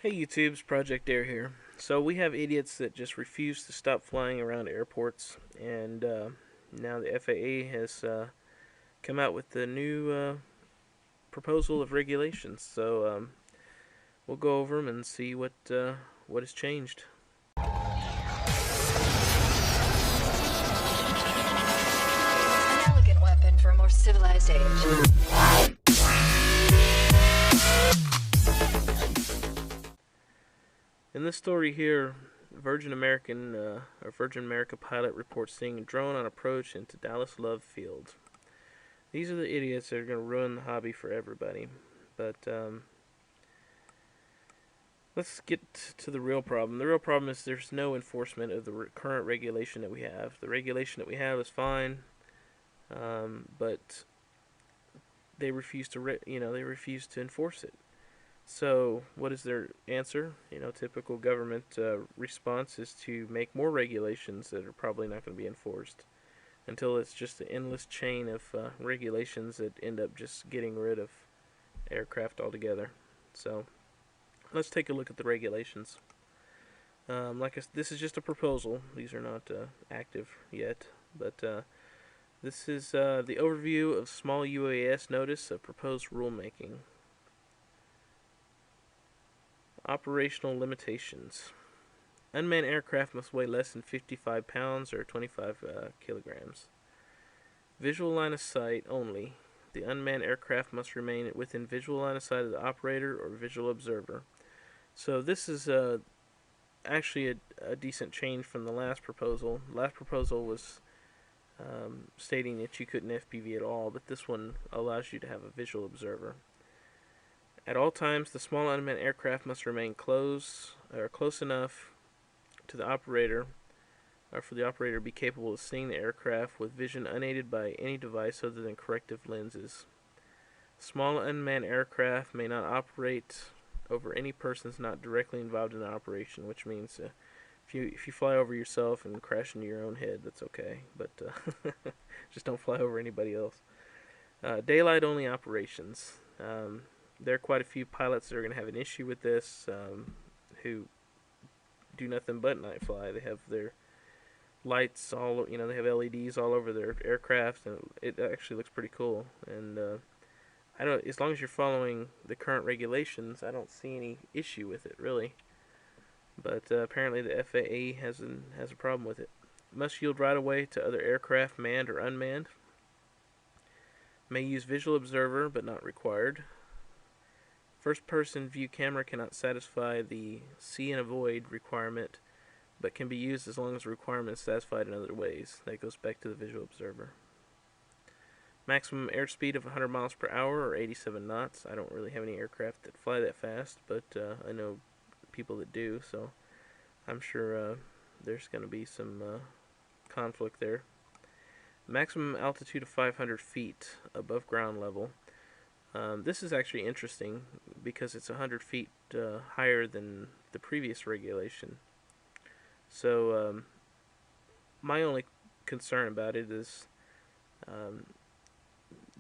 Hey YouTube's Project Air here. So we have idiots that just refuse to stop flying around airports, and now the FAA has come out with the new proposal of regulations. So we'll go over them and see what has changed. An elegant weapon for a more civilized age. In this story here, Virgin America pilot reports seeing a drone on approach into Dallas Love Field. These are the idiots that are going to ruin the hobby for everybody. But let's get to the real problem. The real problem is there's no enforcement of the current regulation that we have. The regulation that we have is fine, but they refuse to, they refuse to enforce it. So, what is their answer? Typical government response is to make more regulations that are probably not going to be enforced until it's just an endless chain of regulations that end up just getting rid of aircraft altogether. So, let's take a look at the regulations. This is just a proposal. These are not active yet, but this is the overview of small UAS notice of proposed rulemaking. Operational limitations. Unmanned aircraft must weigh less than 55 pounds or 25 kilograms. Visual line of sight only. The unmanned aircraft must remain within visual line of sight of the operator or visual observer. So this is actually a decent change from the last proposal. The last proposal was stating that you couldn't FPV at all, but this one allows you to have a visual observer. At all times, the small unmanned aircraft must remain close enough to the operator, or for the operator to be capable of seeing the aircraft with vision unaided by any device other than corrective lenses. Small unmanned aircraft may not operate over any persons not directly involved in the operation, which means if you fly over yourself and crash into your own head, that's okay, but just don't fly over anybody else. Daylight only operations. There are quite a few pilots that are going to have an issue with this, who do nothing but night fly. They have their lights all, they have LEDs all over their aircraft, and it actually looks pretty cool. And I don't, as long as you're following the current regulations, I don't see any issue with it really. But apparently the FAA has a problem with it. Must yield right away to other aircraft, manned or unmanned. May use visual observer, but not required. First-person view camera cannot satisfy the see and avoid requirement, but can be used as long as the requirement is satisfied in other ways. That goes back to the visual observer. Maximum airspeed of 100 miles per hour or 87 knots. I don't really have any aircraft that fly that fast, but I know people that do, so I'm sure there's going to be some conflict there. Maximum altitude of 500 feet above ground level. This is actually interesting because it's 100 feet higher than the previous regulation. So my only concern about it is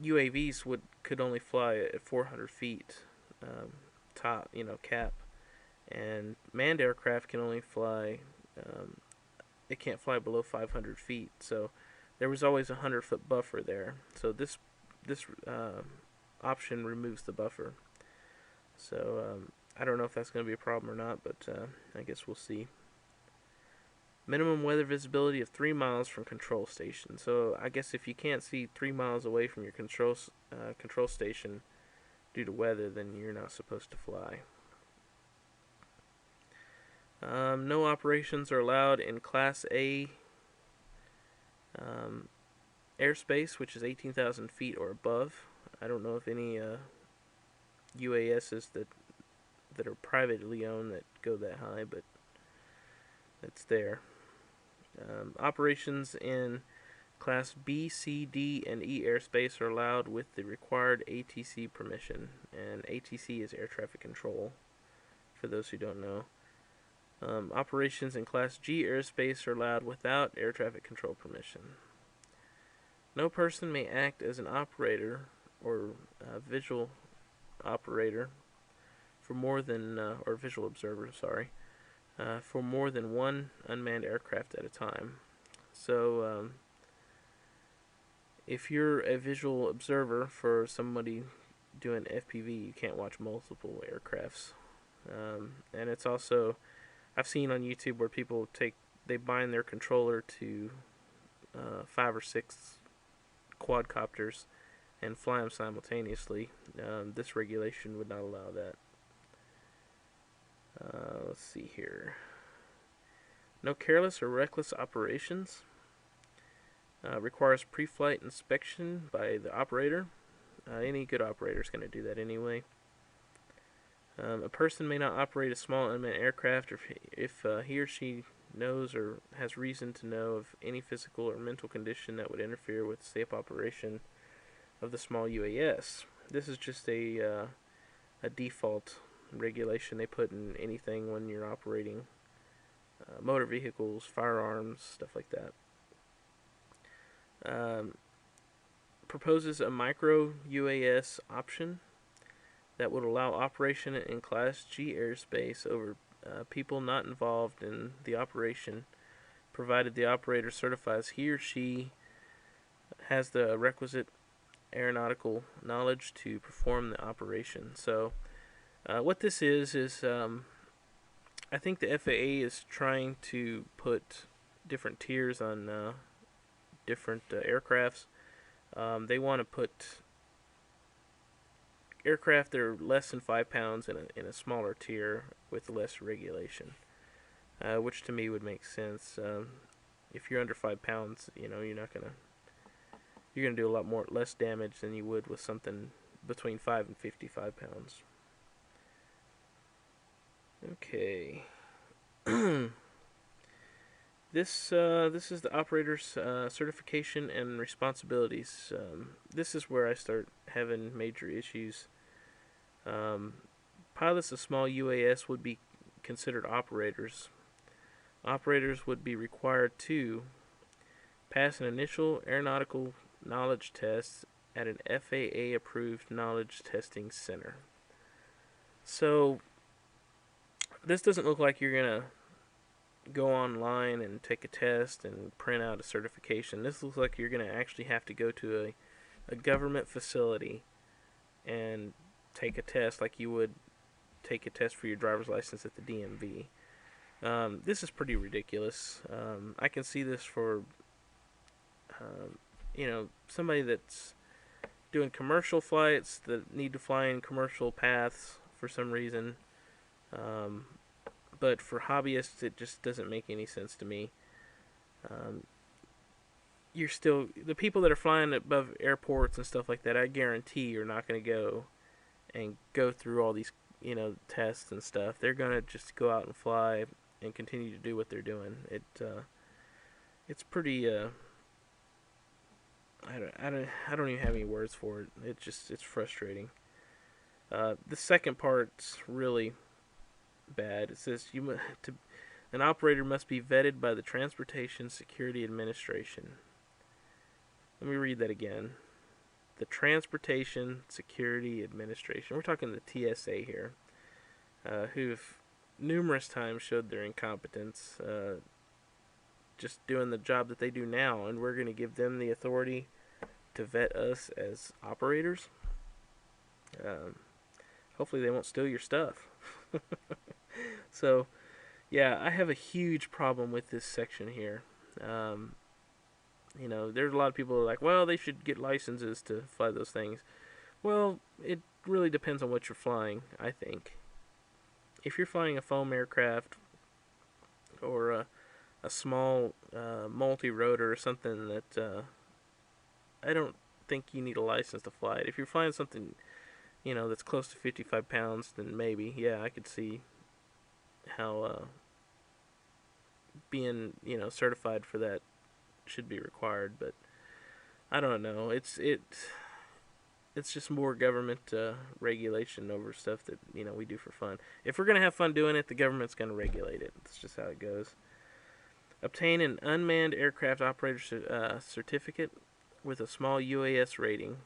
UAVs could only fly at 400 feet top, cap, and manned aircraft can only fly. It can't fly below 500 feet. So there was always a 100-foot buffer there. So this option removes the buffer. So I don't know if that's going to be a problem or not, but I guess we'll see. Minimum weather visibility of 3 miles from control station. So I guess if you can't see 3 miles away from your control station due to weather, then you're not supposed to fly. No operations are allowed in Class A airspace, which is 18,000 feet or above. I don't know if any UASs that are privately owned that go that high, but it's there. Operations in Class B, C, D, and E airspace are allowed with the required ATC permission, and ATC is air traffic control, for those who don't know. Operations in Class G airspace are allowed without air traffic control permission. No person may act as an operator or visual operator for more than or visual observer, sorry, for more than one unmanned aircraft at a time. So if you're a visual observer for somebody doing FPV, you can't watch multiple aircrafts. And it's also, I've seen on YouTube where people they bind their controller to 5 or 6 quadcopters and fly them simultaneously. This regulation would not allow that. Let's see here. No careless or reckless operations. Requires pre-flight inspection by the operator. Any good operator is going to do that anyway. A person may not operate a small unmanned aircraft if he or she knows or has reason to know of any physical or mental condition that would interfere with the safe operation of the small UAS. This is just a default regulation they put in anything when you're operating motor vehicles, firearms, stuff like that. Proposes a micro UAS option that would allow operation in Class G airspace over people not involved in the operation, provided the operator certifies he or she has the requisite aeronautical knowledge to perform the operation. So what this is I think the FAA is trying to put different tiers on different aircrafts. They want to put aircraft that are less than 5 pounds in a smaller tier with less regulation, which to me would make sense. If you're under 5 pounds, you're gonna do a lot less damage than you would with something between 5 and 55 pounds. Okay. This is the operator's certification and responsibilities. This is where I start having major issues. Pilots of small UAS would be considered operators. Operators would be required to pass an initial aeronautical knowledge test at an FAA-approved knowledge testing center. So this doesn't look like you're gonna go online and take a test and print out a certification. This looks like you're going to actually have to go to a government facility and take a test like you would take a test for your driver's license at the DMV. This is pretty ridiculous. I can see this for somebody that's doing commercial flights that need to fly in commercial paths for some reason. But for hobbyists, it just doesn't make any sense to me. The people that are flying above airports and stuff like that, I guarantee you're not going to go through all these, tests and stuff. They're going to just go out and fly and continue to do what they're doing. It's pretty, I don't even have any words for it. It's frustrating. The second part's really bad. It says an operator must be vetted by the Transportation Security Administration. Let me read that again. The Transportation Security Administration. We're talking the TSA here, who've numerous times showed their incompetence, just doing the job that they do now, and we're going to give them the authority to vet us as operators. Hopefully they won't steal your stuff. So, yeah, I have a huge problem with this section here. There's a lot of people who are like, well, they should get licenses to fly those things. Well, it really depends on what you're flying, I think. If you're flying a foam aircraft or a small multi-rotor or something that I don't think you need a license to fly it. If you're flying something, that's close to 55 pounds, then maybe, yeah, I could see how being certified for that should be required, but I don't know. It's just more government regulation over stuff that we do for fun. If we're gonna have fun doing it, the government's gonna regulate it. That's just how it goes. Obtain an unmanned aircraft operator certificate with a small UAS rating,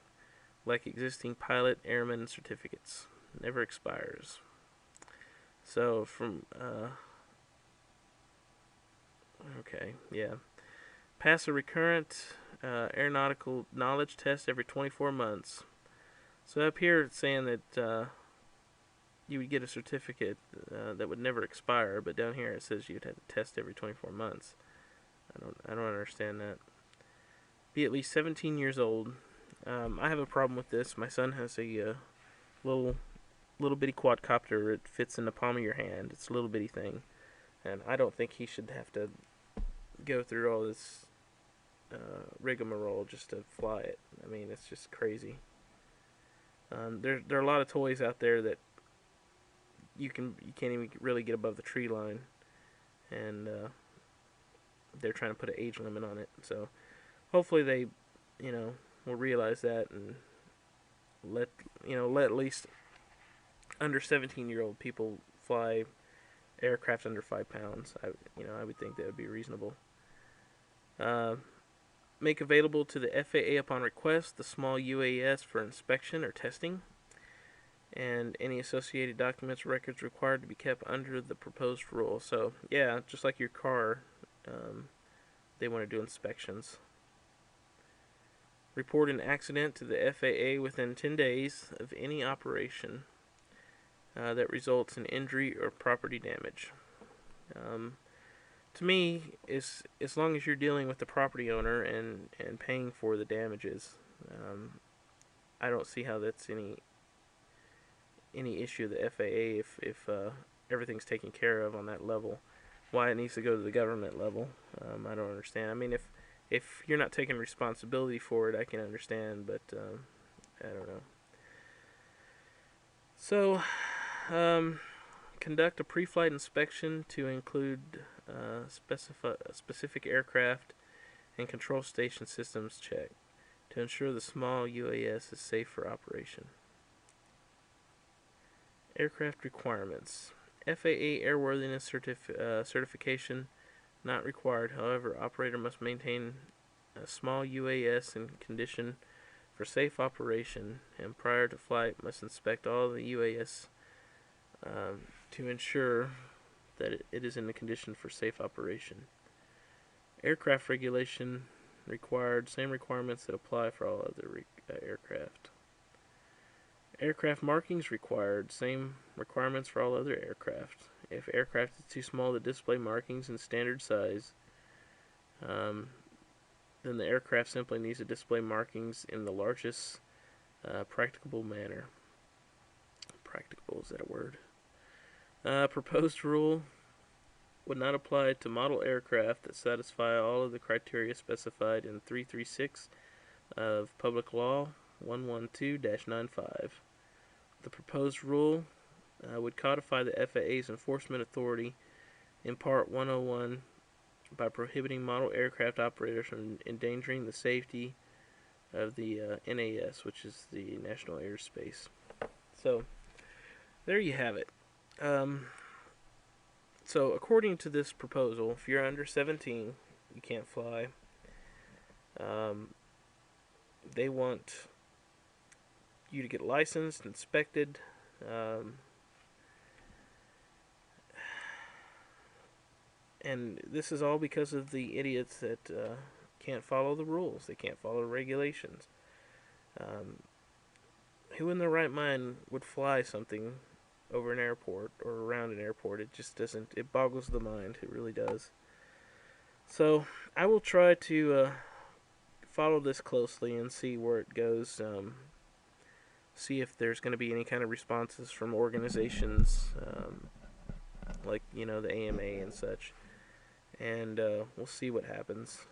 like existing pilot airman certificates. Never expires. So from okay, yeah. Pass a recurrent aeronautical knowledge test every 24 months. So up here it's saying that you would get a certificate that would never expire, but down here it says you'd have to test every 24 months. I don't understand that. Be at least 17 years old. I have a problem with this. My son has a little little bitty quadcopter. It fits in the palm of your hand. It's a little bitty thing, and I don't think he should have to go through all this rigmarole just to fly it. I mean, it's just crazy. There are a lot of toys out there that you can't even really get above the tree line, and they're trying to put an age limit on it. So hopefully they, will realize that and let at least under 17-year-old people fly aircraft under 5 pounds. I would think that would be reasonable. Uh, Make available to the FAA upon request the small UAS for inspection or testing, and any associated documents or records required to be kept under the proposed rule. So yeah, just like your car, they want to do inspections. Report an accident to the FAA within 10 days of any operation that results in injury or property damage. To me, as long as you're dealing with the property owner and paying for the damages, I don't see how that's any issue of the FAA if everything's taken care of on that level. Why it needs to go to the government level, I don't understand. I mean, if you're not taking responsibility for it, I can understand, but I don't know. So, conduct a pre-flight inspection to include specific aircraft and control station systems check to ensure the small UAS is safe for operation. Aircraft requirements. FAA airworthiness certification not required. However, operator must maintain a small UAS in condition for safe operation, and prior to flight must inspect all the UAS to ensure that it is in the condition for safe operation. Aircraft regulation required. Same requirements that apply for all other aircraft. Aircraft markings required. Same requirements for all other aircraft. If aircraft is too small to display markings in standard size, then the aircraft simply needs to display markings in the largest practicable manner. Practicable, is that a word? Proposed rule would not apply to model aircraft that satisfy all of the criteria specified in 336 of Public Law 112-95. The proposed rule would codify the FAA's enforcement authority in Part 101 by prohibiting model aircraft operators from endangering the safety of the NAS, which is the National Airspace. So, there you have it. So, according to this proposal, if you're under 17, you can't fly. They want you to get licensed, inspected. And this is all because of the idiots that can't follow the rules. They can't follow regulations. Who in their right mind would fly something over an airport or around an airport? It just doesn't. It boggles the mind. It really does. So I will try to follow this closely and see where it goes. See if there's going to be any kind of responses from organizations like the AMA and such, and we'll see what happens.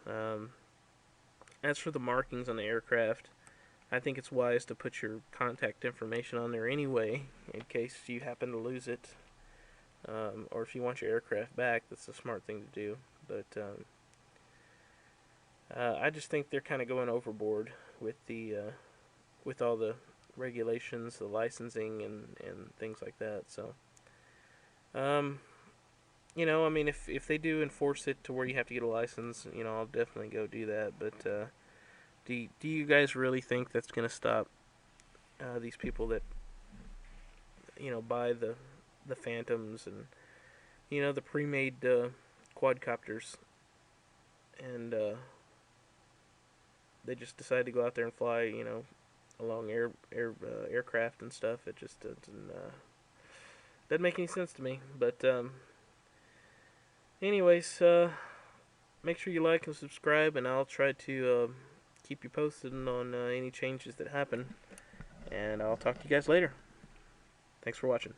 As for the markings on the aircraft, I think it's wise to put your contact information on there anyway, in case you happen to lose it, or if you want your aircraft back. That's a smart thing to do. But I just think they're kind of going overboard with with all the regulations, the licensing, and things like that. So, I mean, if they do enforce it to where you have to get a license, I'll definitely go do that. But do you guys really think that's going to stop these people that buy the the Phantoms and the pre-made quadcopters, and they just decided to go out there and fly, along aircraft and stuff. It just doesn't make any sense to me. But anyways, make sure you like and subscribe, and I'll try to keep you posted on any changes that happen. And I'll talk to you guys later. Thanks for watching.